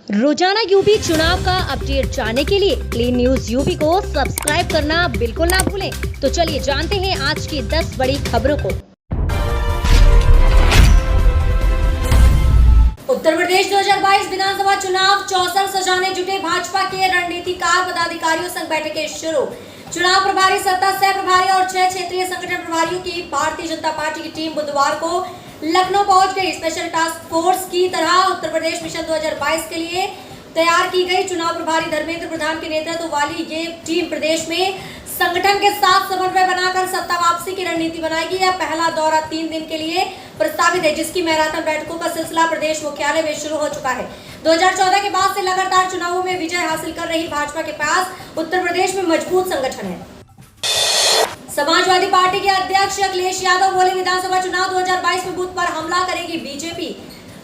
रोजाना यूपी चुनाव का अपडेट जानने के लिए क्लीन न्यूज यूपी को सब्सक्राइब करना बिल्कुल ना भूलें। तो चलिए जानते हैं आज की 10 बड़ी खबरों को। उत्तर प्रदेश 2022 विधानसभा चुनाव चौसर सजाने जुटे भाजपा के रणनीतिकार पदाधिकारियों संग बैठकें शुरू। चुनाव प्रभारी, सत्ता सह प्रभारी और 6 क्षेत्रीय संगठन प्रभारियों की भारतीय जनता पार्टी की टीम बुधवार को लखनऊ पहुंच गई। स्पेशल टास्क फोर्स की तरह उत्तर प्रदेश मिशन 2022 के लिए तैयार की गई चुनाव प्रभारी धर्मेंद्र प्रधान के नेतृत्व वाली ये टीम प्रदेश में संगठन के साथ समन्वय बनाकर सत्ता वापसी की रणनीति बनाएगी। यह पहला दौरा 3 दिन के लिए प्रस्तावित है, जिसकी मैराथन बैठकों का सिलसिला प्रदेश मुख्यालय में शुरू हो चुका है। 2014 के बाद से लगातार चुनावों में विजय हासिल कर रही भाजपा के पास उत्तर प्रदेश में मजबूत संगठन है। समाजवादी पार्टी के अध्यक्ष अखिलेश यादव बोले, विधानसभा चुनाव 2022 में बूथ पर हमला करेगी बीजेपी।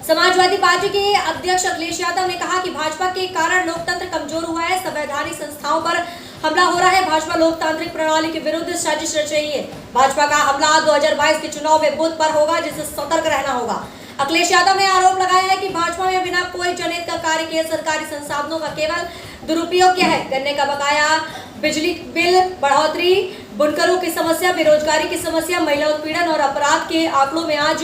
समाजवादी पार्टी के अध्यक्ष अखिलेश यादव ने कहा कि भाजपा के कारण लोकतंत्र कमजोर हुआ है, संवैधानिक संस्थाओं पर हमला हो रहा है, भाजपा लोकतांत्रिक प्रणाली के विरुद्ध साजिश रच रही है। भाजपा का हमला 2022 के चुनाव में बूथ पर होगा, जिससे सतर्क रहना होगा। अखिलेश यादव ने आरोप लगाया है कि भाजपा में बिना कोई जनहित का कार्य किए सरकारी संसाधनों का केवल दुरुपयोग किया है। गन्ने का बकाया, बिजली बिल बढ़ोतरी, बुनकरों की समस्या, बेरोजगारी की समस्या, महिला उत्पीड़न और अपराध के आंकड़ों में आज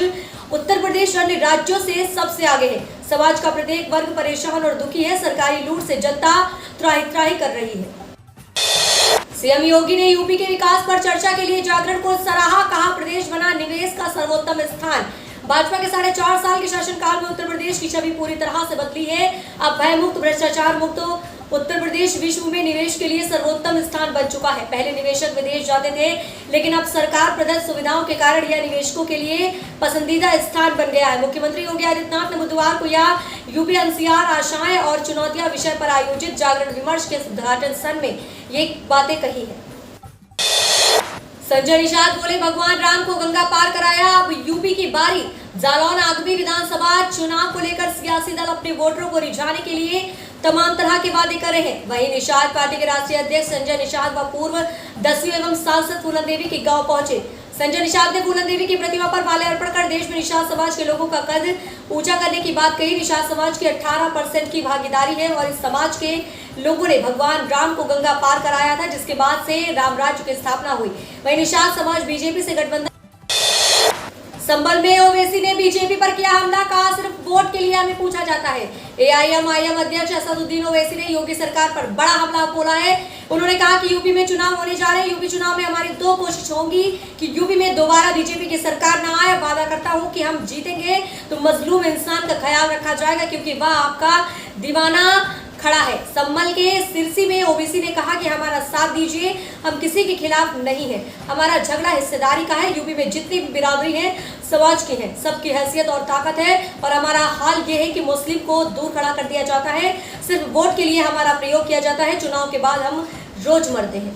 उत्तर प्रदेश अन्य राज्यों से सबसे आगे है। समाज का प्रत्येक वर्ग परेशान और दुखी है। सरकारी लूट से जनता त्राही कर रही है। सीएम योगी ने यूपी के विकास पर चर्चा के लिए जागरण को सराहा, कहा प्रदेश बना निवेश का सर्वोत्तम स्थान। भाजपा के 4.5 साल के शासनकाल में उत्तर प्रदेश की छवि पूरी तरह से बदली है। अब भय मुक्त, भ्रष्टाचार मुक्त उत्तर प्रदेश विश्व में निवेश के लिए सर्वोत्तम स्थान बन चुका है। पहले निवेशक विदेश जाते थे, लेकिन अब सरकार प्रदत्त सुविधाओं के कारण यह निवेशकों के लिए पसंदीदा स्थान बन गया है। मुख्यमंत्री योगी आदित्यनाथ ने बुधवार को यह यूपी एनसीआर आशाएं और चुनौतियां विषय पर आयोजित जागरण विमर्श के उद्घाटन सत्र में ये बातें कही है। संजय निषाद बोले, भगवान राम को गंगा पार कराया, अब यूपी की बारी। जालौन आगामी विधानसभा चुनाव को लेकर सियासी दल अपने वोटरों को रिझाने के लिए तमाम तरह के वादे कर रहे हैं। वहीं निषाद पार्टी के राष्ट्रीय अध्यक्ष संजय निषाद व पूर्व 10वीं एवं सांसद फूलन देवी के गांव पहुंचे। संजय निषाद ने फूलन देवी की प्रतिमा पर माल्यार्पण कर देश में निषाद समाज के लोगों का कद ऊंचा करने की बात कही। निषाद समाज की 18% की भागीदारी है और इस समाज के लोगों ने भगवान राम को गंगा पार कराया था, जिसके बाद से राम राज्य की स्थापना हुई। वहीं निषाद समाज बीजेपी से गठबंधन। संभल में ओवैसी ने बीजेपी पर किया हमला, कहा सिर्फ वोट के लिए हमें पूछा जाता है। एआईएमआईएम अध्यक्ष असदुद्दीन ओवैसी ने योगी सरकार पर बड़ा हमला बोला है। उन्होंने कहा कि यूपी में चुनाव होने जा रहे हैं। यूपी चुनाव में हमारी 2 कोशिश होंगी कि यूपी में दोबारा बीजेपी की सरकार न आए। वादा करता हूं कि हम जीतेंगे तो मजलूम इंसान का ख्याल रखा जाएगा, क्योंकि वह आपका दीवाना खड़ा है। संभल के सिरसी में ओवैसी ने कहा कि हमारा साथ दीजिए, हम किसी के खिलाफ नहीं है, हमारा झगड़ा हिस्सेदारी का है। यूपी में जितनी भी बिरादरी है समाज की है, सबकी हैसियत और ताकत है और हमारा हाल ये है कि मुस्लिम को दूर खड़ा कर दिया जाता है। सिर्फ वोट के लिए हमारा प्रयोग किया जाता है। चुनाव के बाद हम रोज मरते हैं।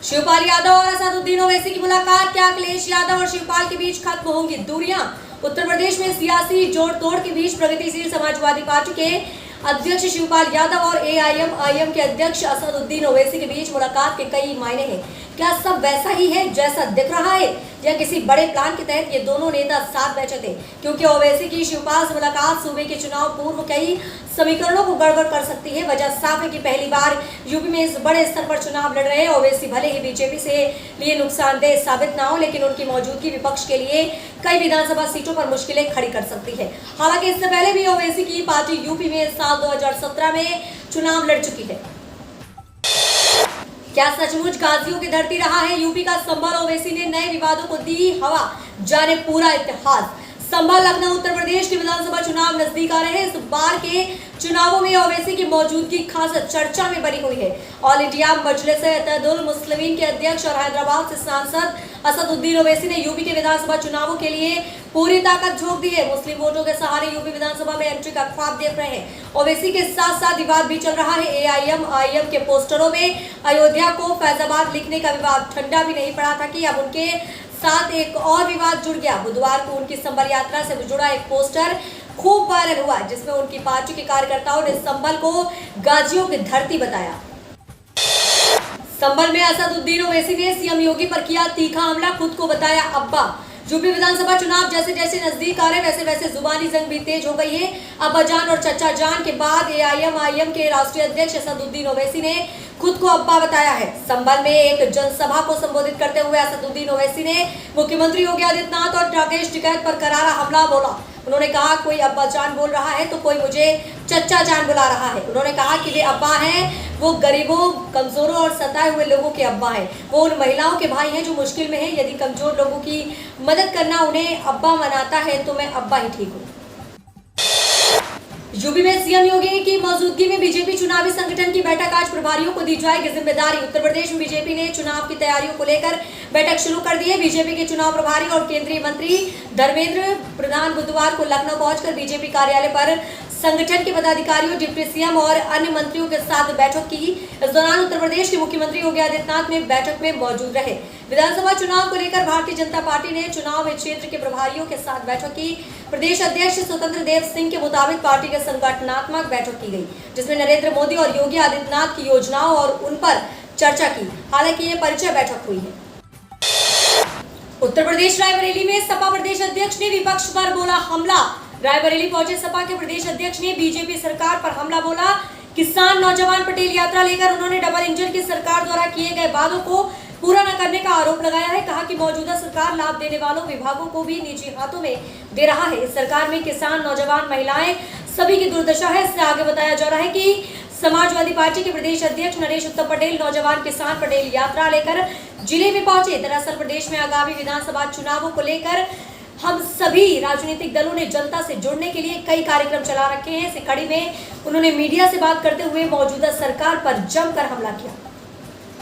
शिवपाल यादव और असदुद्दीन ओवैसी की मुलाकात, क्या अखिलेश यादव और शिवपाल के बीच खत्म होंगी दूरियां? उत्तर प्रदेश में सियासी जोड़ तोड़ के बीच प्रगतिशील समाजवादी पार्टी के अध्यक्ष शिवपाल यादव और एआईएमआईएम के अध्यक्ष असदुद्दीन ओवैसी के बीच मुलाकात के कई मायने हैं। क्या सब वैसा ही है जैसा दिख रहा है, या किसी बड़े प्लान के तहत ये दोनों नेता साथ बैठे थे? क्योंकि ओवैसी की शिवपाल से मुलाकात सूबे के चुनाव पूर्व कई समीकरणों को गड़बड़ कर सकती है। वजह साफ है कि पहली बार यूपी में इस बड़े स्तर पर चुनाव लड़ रहे ओवैसी भले ही बीजेपी से लिए नुकसानदेह साबित ना हो, लेकिन उनकी मौजूदगी विपक्ष के लिए कई विधानसभा सीटों पर मुश्किलें खड़ी कर सकती है। हालांकि इससे पहले भी ओवैसी की पार्टी यूपी में साल 2017 में चुनाव लड़ चुकी है। क्या सचमुच गाजियों की धरती रहा है यूपी का संभल? ओवैसी ने नए विवादों को दी हवा, जाने पूरा इतिहास। संभल लखनऊ उत्तर प्रदेश के विधानसभा चुनाव नजदीक आ रहे हैं। इस बार के चुनावों में ओवैसी की मौजूदगी खास चर्चा में बनी हुई है। ऑल इंडिया मजलिस-ए-इत्तेहादुल मुस्लिमीन के अध्यक्ष और हैदराबाद से सांसद असदुद्दीन ओवैसी ने यूपी के विधानसभा चुनावों के लिए पूरी ताकत झोंक दी है। मुस्लिम वोटों के सहारे यूपी विधानसभा में एंट्री का ख्वाब देख रहे हैं। ओवैसी के साथ साथ विवाद भी चल रहा है। एआईएमआईएम के पोस्टरों में अयोध्या को फैजाबाद लिखने का विवाद ठंडा भी नहीं पड़ा था कि अब उनके साथ एक और विवाद जुड़ गया। बुधवार को उनकी संभल यात्रा से जुड़ा एक पोस्टर खूब वायरल हुआ, जिसमें उनकी पार्टी के कार्यकर्ताओं ने संभल को गाजियों की धरती बताया। संभल में असदुद्दीन ओवैसी ने सीएम योगी पर किया तीखा हमला, खुद को बताया अब्बा। यूपी विधानसभा चुनाव जैसे जैसे नजदीक आ रहे वैसे वैसे जुबानी जंग भी तेज हो गई है। अब्बा जान और चचा जान के बाद एआईएमआईएम के राष्ट्रीय अध्यक्ष असदुद्दीन ओवैसी ने खुद को अब्बा बताया है। संभल में एक जनसभा को संबोधित करते हुए असदुद्दीन ओवैसी ने मुख्यमंत्री योगी आदित्यनाथ और राकेश टिकैत पर करारा हमला बोला। उन्होंने कहा कोई अब्बा जान बोल रहा है तो कोई मुझे चचा जान बुला रहा है। उन्होंने कहा कि वे अब्बा हैं, वो गरीबों, कमजोरों और सताए हुए लोगों के अब्बा हैं। वो उन महिलाओं के भाई हैं जो मुश्किल में हैं। यदि कमजोर लोगों की मदद करना उन्हें अब्बा मनाता है तो मैं अब्बा ही ठीक हूँ। यूपी में सीएम योगी की मौजूदगी में बीजेपी चुनावी संगठन की बैठक, आज प्रभारियों को दी जाएगी जिम्मेदारी। उत्तर प्रदेश में बीजेपी ने चुनाव की तैयारियों को लेकर बैठक शुरू कर दी है। बीजेपी के चुनाव प्रभारी और केंद्रीय मंत्री धर्मेंद्र प्रधान बुधवार को लखनऊ पहुंचकर बीजेपी कार्यालय पर संगठन के पदाधिकारियों, डिप्टी सीएम और अन्य मंत्रियों के साथ बैठक की। इस दौरान उत्तर प्रदेश के मुख्यमंत्री योगी आदित्यनाथ ने बैठक में मौजूद रहे। विधानसभा चुनाव को लेकर भारतीय जनता पार्टी ने चुनाव क्षेत्र के प्रभारियों के साथ बैठक की। प्रदेश अध्यक्ष स्वतंत्र देव सिंह के मुताबिक पार्टी के संगठनात्मक बैठक की गई, जिसमें नरेंद्र मोदी और योगी आदित्यनाथ की योजनाओं और उन पर चर्चा की। हालांकि ये परिचय बैठक हुई है। उत्तर प्रदेश रायबरेली में सपा प्रदेश अध्यक्ष ने विपक्ष पर बोला हमला। रायबरेली पहुंचे सपा के प्रदेश अध्यक्ष ने बीजेपी सरकार पर हमला बोला। किसान नौजवान पटेल यात्रा लेकर उन्होंने डबल इंजन की सरकार द्वारा किए गए वादों को पूरा न करने का आरोप लगाया है। कहा कि मौजूदा सरकार लाभ देने वालों विभागों को भी निजी हाथों में दे रहा है। इस सरकार में किसान, नौजवान, महिलाएं सभी की दुर्दशा है। इससे आगे बताया जा रहा है कि समाजवादी पार्टी के प्रदेश अध्यक्ष नरेश उत्तम पटेल नौजवान किसान पटेल यात्रा लेकर जिले में पहुंचे। दरअसल प्रदेश में आगामी विधानसभा चुनावों को लेकर हम सभी राजनीतिक दलों ने जनता से जुड़ने के लिए कई कार्यक्रम चला रखे हैं। इसी कड़ी में उन्होंने मीडिया से बात करते हुए मौजूदा सरकार पर जमकर हमला किया।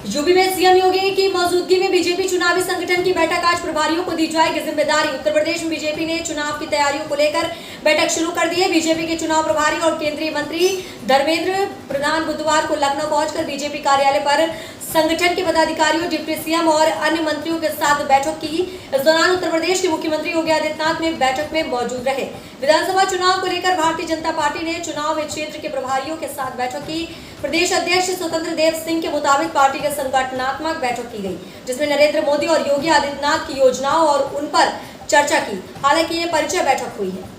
यूपी में सीएम योगी की मौजूदगी में बीजेपी चुनावी संगठन की बैठक, आज प्रभारियों को दी जाएगी जिम्मेदारी। उत्तर प्रदेश में बीजेपी ने चुनाव की तैयारियों को लेकर बैठक शुरू कर दी है। बीजेपी के चुनाव प्रभारी और केंद्रीय मंत्री धर्मेंद्र प्रधान बुधवार को लखनऊ पहुंचकर बीजेपी कार्यालय पर संगठन के पदाधिकारियों, डिप्टी सीएम और अन्य मंत्रियों के साथ बैठक की। इस दौरान उत्तर प्रदेश के मुख्यमंत्री योगी आदित्यनाथ ने बैठक में मौजूद रहे। विधानसभा चुनाव को लेकर भारतीय जनता पार्टी ने चुनाव क्षेत्र के प्रभारियों के साथ बैठक की। प्रदेश अध्यक्ष स्वतंत्र देव सिंह के मुताबिक पार्टी के संगठनात्मक बैठक की गई, जिसमें नरेंद्र मोदी और योगी आदित्यनाथ की योजनाओं और उन पर चर्चा की। हालांकि ये परिचय बैठक हुई है।